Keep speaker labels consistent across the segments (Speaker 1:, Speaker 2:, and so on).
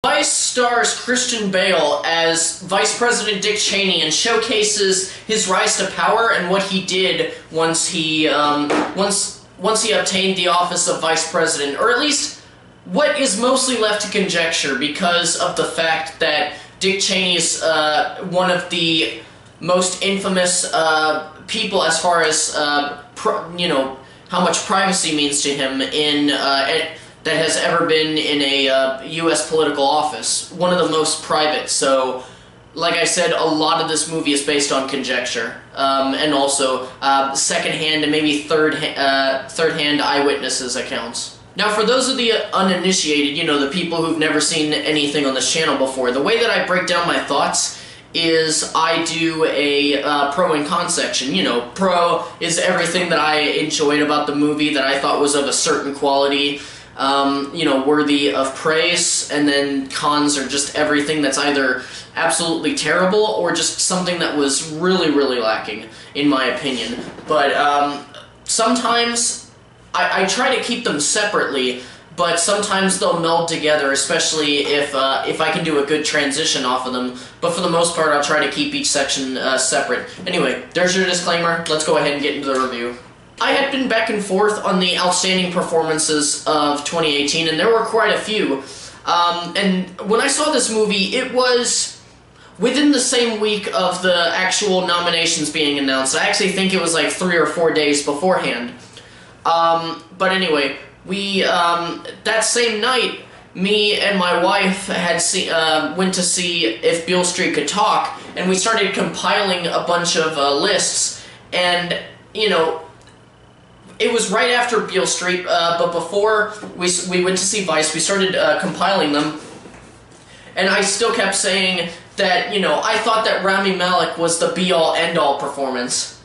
Speaker 1: Vice stars Christian Bale as Vice President Dick Cheney and showcases his rise to power and what he did once he obtained the office of Vice President, or at least what is mostly left to conjecture because of the fact that Dick Cheney is one of the most infamous people as far as how much privacy means to him that has ever been in a U.S. political office. One of the most private, so like I said, a lot of this movie is based on conjecture, and also second-hand and maybe third-hand eyewitnesses accounts. Now, for those of the uninitiated, the people who've never seen anything on this channel before, the way that I break down my thoughts is I do a pro and con section. Pro is everything that I enjoyed about the movie that I thought was of a certain quality, worthy of praise, and then cons are just everything that's either absolutely terrible or just something that was really, really lacking, in my opinion. But sometimes I try to keep them separately, but sometimes they'll meld together, especially if I can do a good transition off of them. But for the most part, I'll try to keep each section separate. Anyway, there's your disclaimer. Let's go ahead and get into the review. I had been back and forth on the outstanding performances of 2018, and there were quite a few. And when I saw this movie, it was within the same week of the actual nominations being announced. I actually think it was like 3 or 4 days beforehand. But anyway, we that same night, me and my wife had went to see If Beale Street Could Talk, and we started compiling a bunch of lists, and it was right after Beale Street, but before we went to see Vice, we started compiling them, and I still kept saying that, I thought that Rami Malek was the be-all, end-all performance.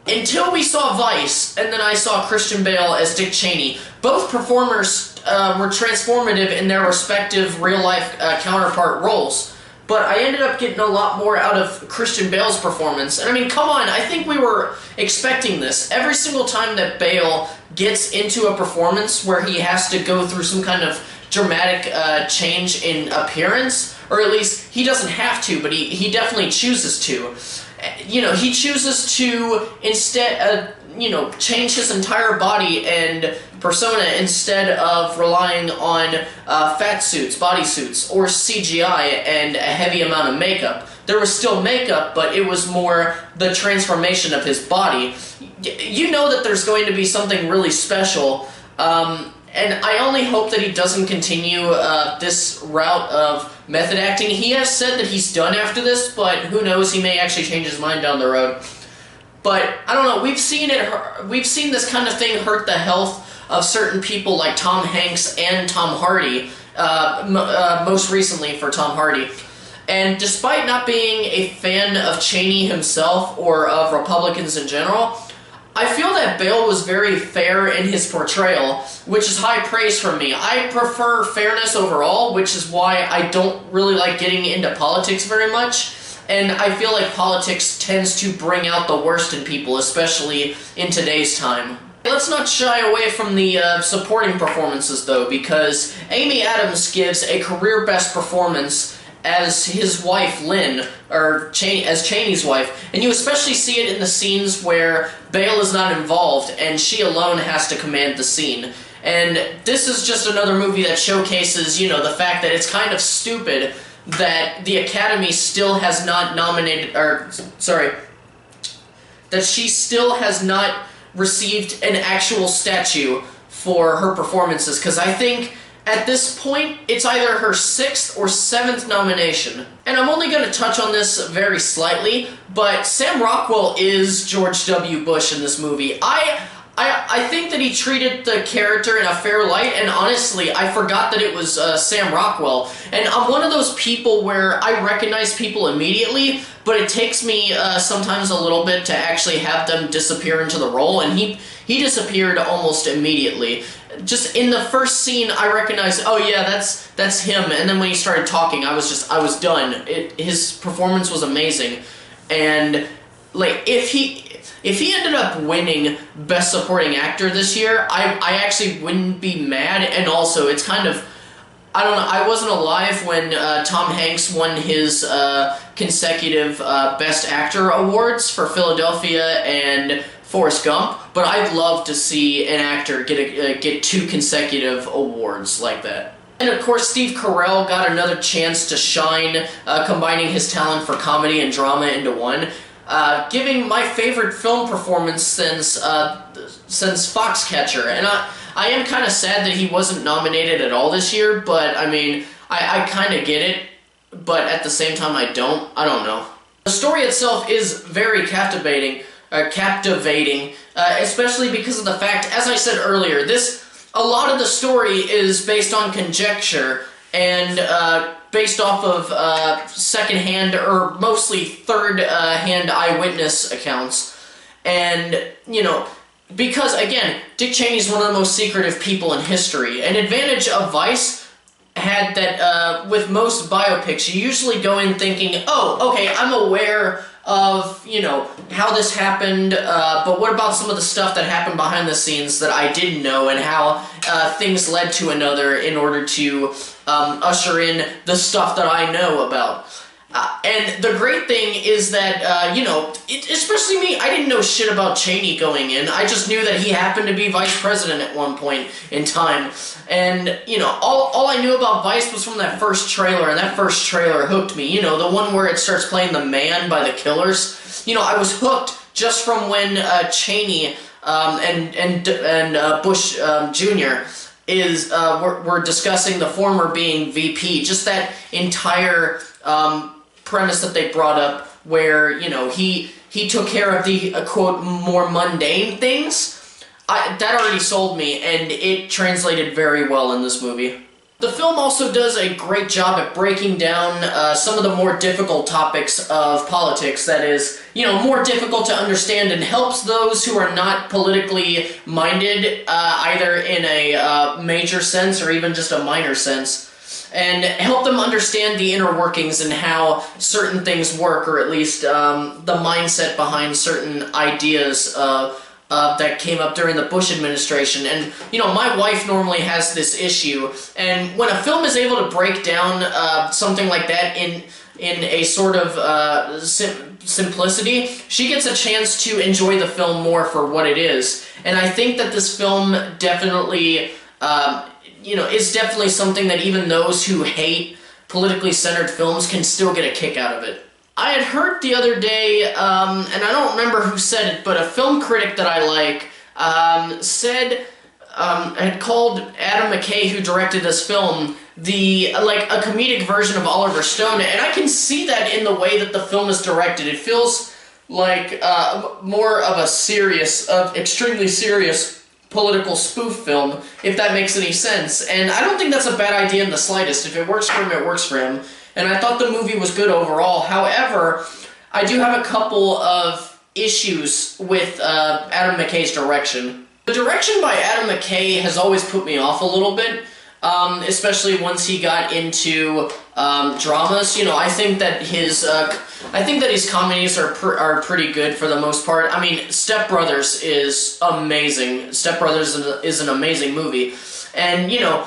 Speaker 1: Until we saw Vice, and then I saw Christian Bale as Dick Cheney. Both performers were transformative in their respective real-life counterpart roles. But I ended up getting a lot more out of Christian Bale's performance. And I mean, come on, I think we were expecting this. Every single time that Bale gets into a performance where he has to go through some kind of dramatic change in appearance, or at least he doesn't have to, but he definitely chooses to. He chooses to instead, change his entire body and persona instead of relying on fat suits, bodysuits, or CGI and a heavy amount of makeup. There was still makeup, but it was more the transformation of his body. You know that there's going to be something really special, and I only hope that he doesn't continue this route of method acting. He has said that he's done after this, but who knows, he may actually change his mind down the road. But, I don't know, we've seen this kind of thing hurt the health of certain people like Tom Hanks and Tom Hardy, most recently for Tom Hardy. And despite not being a fan of Cheney himself or of Republicans in general, I feel that Bale was very fair in his portrayal, which is high praise from me. I prefer fairness overall, which is why I don't really like getting into politics very much. And I feel like politics tends to bring out the worst in people, especially in today's time. Let's not shy away from the supporting performances, though, because Amy Adams gives a career best performance as his wife, Lynn, or as Cheney's wife, and you especially see it in the scenes where Bale is not involved and she alone has to command the scene. And this is just another movie that showcases, the fact that it's kind of stupid that the Academy still has not that she still has not received an actual statue for her performances, because I think at this point, it's either her 6th or 7th nomination. And I'm only going to touch on this very slightly, but Sam Rockwell is George W. Bush in this movie. I think that he treated the character in a fair light, and honestly, I forgot that it was Sam Rockwell. And I'm one of those people where I recognize people immediately, but it takes me sometimes a little bit to actually have them disappear into the role, and he disappeared almost immediately. Just in the first scene, I recognized, oh yeah, that's him, and then when he started talking, I was done. His performance was amazing, and like, if he ended up winning Best Supporting Actor this year, I actually wouldn't be mad, and also, it's kind of, I don't know. I wasn't alive when Tom Hanks won his consecutive Best Actor awards for Philadelphia and Forrest Gump, but I'd love to see an actor get 2 consecutive awards like that. And of course, Steve Carell got another chance to shine, combining his talent for comedy and drama into one, giving my favorite film performance since Foxcatcher. And I am kind of sad that he wasn't nominated at all this year, but I mean, I kind of get it, but at the same time I don't know. The story itself is very captivating, especially because of the fact, as I said earlier, a lot of the story is based on conjecture and based off of second-hand or mostly third-hand eyewitness accounts. And, you know, because, again, Dick Cheney's one of the most secretive people in history. An advantage of Vice had that with most biopics, you usually go in thinking, oh, okay, I'm aware of, you know, how this happened, but what about some of the stuff that happened behind the scenes that I didn't know, and how things led to another in order to usher in the stuff that I know about. And the great thing is that, you know, especially me, I didn't know shit about Cheney going in. I just knew that he happened to be vice president at one point in time. And, you know, all I knew about Vice was from that first trailer, and that first trailer hooked me. You know, the one where it starts playing The Man by The Killers. You know, I was hooked just from when Cheney and Bush Jr. were discussing the former being VP. Just that entire premise that they brought up where, you know, he took care of the, quote, more mundane things. That already sold me, and it translated very well in this movie. The film also does a great job at breaking down some of the more difficult topics of politics, that is, you know, more difficult to understand, and helps those who are not politically minded, either in a major sense or even just a minor sense, and help them understand the inner workings and how certain things work, or at least the mindset behind certain ideas that came up during the Bush administration. And, you know, my wife normally has this issue, and when a film is able to break down something like that in a sort of simplicity, she gets a chance to enjoy the film more for what it is. And I think that this film definitely, you know, is definitely something that even those who hate politically centered films can still get a kick out of it. I had heard the other day, and I don't remember who said it, but a film critic that I like had called Adam McKay, who directed this film, like a comedic version of Oliver Stone, and I can see that in the way that the film is directed. It feels like more of a serious, extremely serious political spoof film, if that makes any sense. And I don't think that's a bad idea in the slightest. If it works for him, it works for him. And I thought the movie was good overall. However, I do have a couple of issues with Adam McKay's direction. The direction by Adam McKay has always put me off a little bit, especially once he got into dramas. You know, I think that his comedies are pretty good for the most part. I mean, Step Brothers is amazing. Step Brothers is an amazing movie, and you know,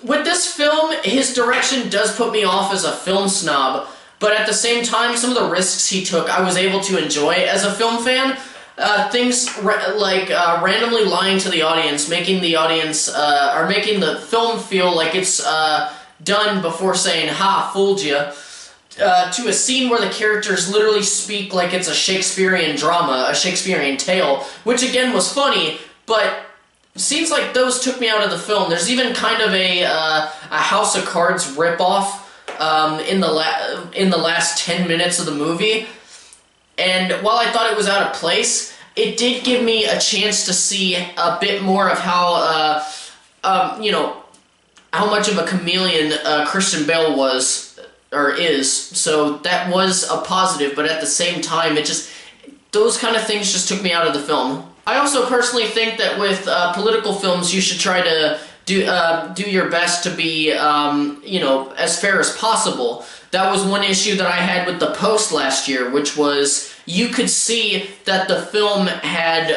Speaker 1: with this film, his direction does put me off as a film snob, but at the same time, some of the risks he took, I was able to enjoy as a film fan. Things like randomly lying to the audience, making the audience, or making the film feel like it's done before saying, "Ha, fooled you," to a scene where the characters literally speak like it's a Shakespearean drama, a Shakespearean tale, which again was funny, but scenes like those took me out of the film. There's even kind of a House of Cards ripoff in the last 10 minutes of the movie. And while I thought it was out of place, it did give me a chance to see a bit more of how, you know, how much of a chameleon Christian Bale was, or is. So that was a positive, but at the same time, those kind of things just took me out of the film. I also personally think that with political films, you should try to do your best to be, you know, as fair as possible. That was one issue that I had with The Post last year, which was you could see that the film had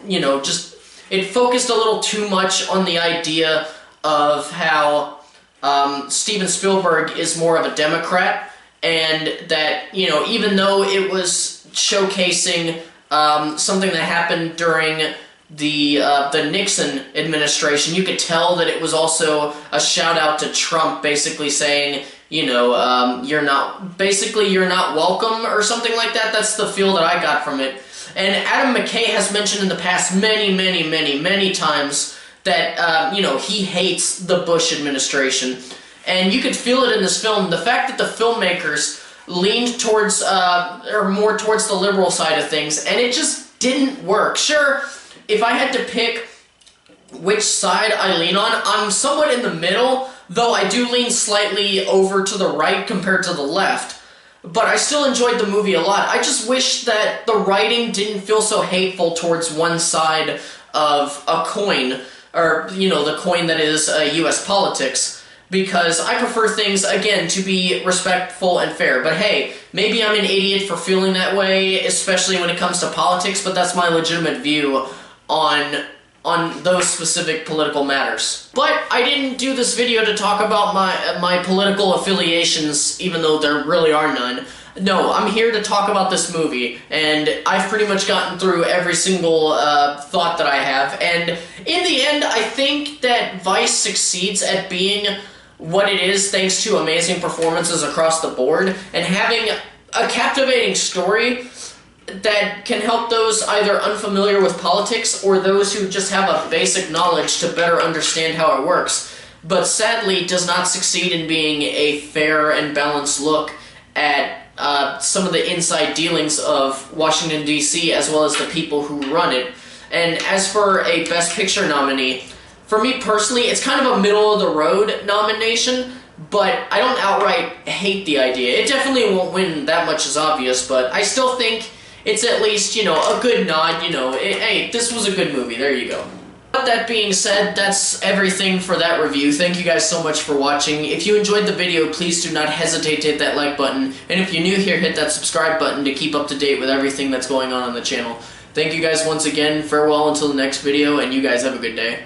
Speaker 1: you know, just it focused a little too much on the idea of how Steven Spielberg is more of a Democrat, and that, you know, even though it was showcasing something that happened during the Nixon administration, you could tell that it was also a shout out to Trump, basically saying, you know, you're not welcome or something like that. That's the feel that I got from it. And Adam McKay has mentioned in the past many times that, you know, he hates the Bush administration. And you could feel it in this film. The fact that the filmmakers leaned towards, or more towards the liberal side of things, and it just didn't work. Sure, if I had to pick which side I lean on, I'm somewhat in the middle, though I do lean slightly over to the right compared to the left. But I still enjoyed the movie a lot. I just wish that the writing didn't feel so hateful towards one side of a coin, or, you know, the coin that is U.S. politics, because I prefer things, again, to be respectful and fair. But hey, maybe I'm an idiot for feeling that way, especially when it comes to politics, but that's my legitimate view on those specific political matters. But I didn't do this video to talk about my political affiliations, even though there really are none. No, I'm here to talk about this movie, and I've pretty much gotten through every single thought that I have, and in the end, I think that Vice succeeds at being what it is thanks to amazing performances across the board, and having a captivating story that can help those either unfamiliar with politics or those who just have a basic knowledge to better understand how it works, but sadly does not succeed in being a fair and balanced look at some of the inside dealings of Washington, D.C., as well as the people who run it. And as for a Best Picture nominee, for me personally, it's kind of a middle-of-the-road nomination, but I don't outright hate the idea. It definitely won't win, that much is obvious, but I still think it's at least, you know, a good nod, you know, hey, this was a good movie, there you go. But that being said, that's everything for that review. Thank you guys so much for watching. If you enjoyed the video, please do not hesitate to hit that like button. And if you're new here, hit that subscribe button to keep up to date with everything that's going on the channel. Thank you guys once again. Farewell until the next video, and you guys have a good day.